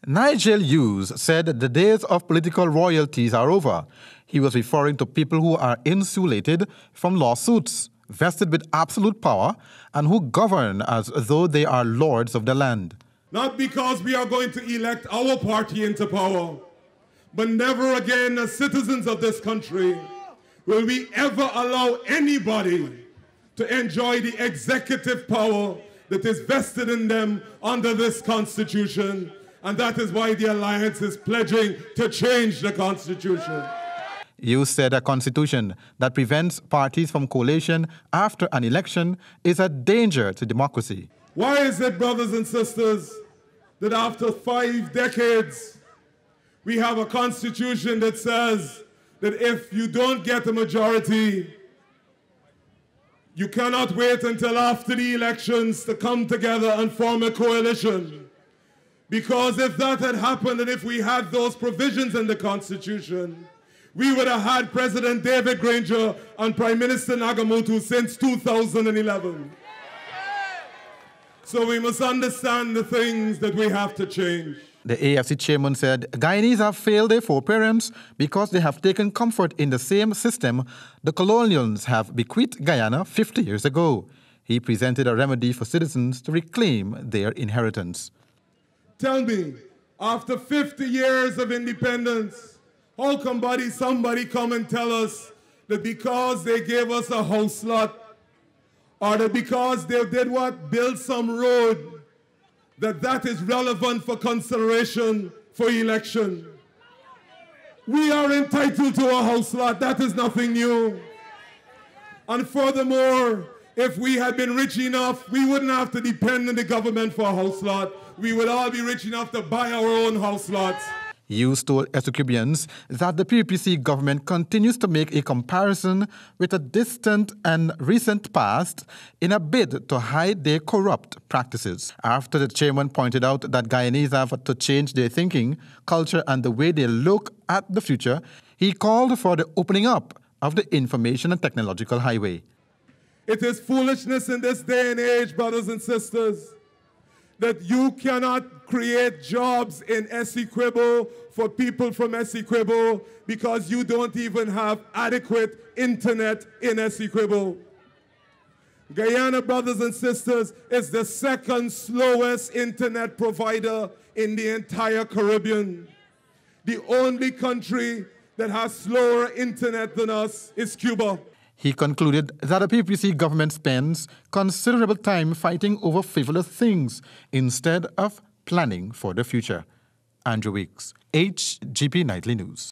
Nigel Hughes said the days of political royalties are over. He was referring to people who are insulated from lawsuits, vested with absolute power, and who govern as though they are lords of the land. Not because we are going to elect our party into power, but never again as citizens of this country will we ever allow anybody to enjoy the executive power that is vested in them under this Constitution. And that is why the Alliance is pledging to change the Constitution. You said a constitution that prevents parties from coalition after an election is a danger to democracy. Why is it, brothers and sisters, that after 5 decades, we have a constitution that says that if you don't get a majority, you cannot wait until after the elections to come together and form a coalition? Because if that had happened and if we had those provisions in the Constitution, we would have had President David Granger and Prime Minister Nagamootoo since 2011. So we must understand the things that we have to change. The AFC chairman said Guyanese have failed their foreparents because they have taken comfort in the same system the colonials have bequeathed Guyana 50 years ago. He presented a remedy for citizens to reclaim their inheritance. Tell me, after 50 years of independence, how come somebody come and tell us that because they gave us a house lot, or that because they did what? Build some road, that is relevant for consideration for election? We are entitled to a house lot. That is nothing new. And furthermore, if we had been rich enough, we wouldn't have to depend on the government for a house lot. We would all be rich enough to buy our own house lots. Hughes told Essequibians that the PPC government continues to make a comparison with a distant and recent past in a bid to hide their corrupt practices. After the chairman pointed out that Guyanese have to change their thinking, culture, and the way they look at the future, he called for the opening up of the information and technological highway. It is foolishness in this day and age, brothers and sisters, that you cannot create jobs in Essequibo for people from Essequibo because you don't even have adequate internet in Essequibo. Guyana, brothers and sisters, is the second slowest internet provider in the entire Caribbean. The only country that has slower internet than us is Cuba. He concluded that the PPC government spends considerable time fighting over frivolous things instead of planning for the future. Andrew Weeks, HGP Nightly News.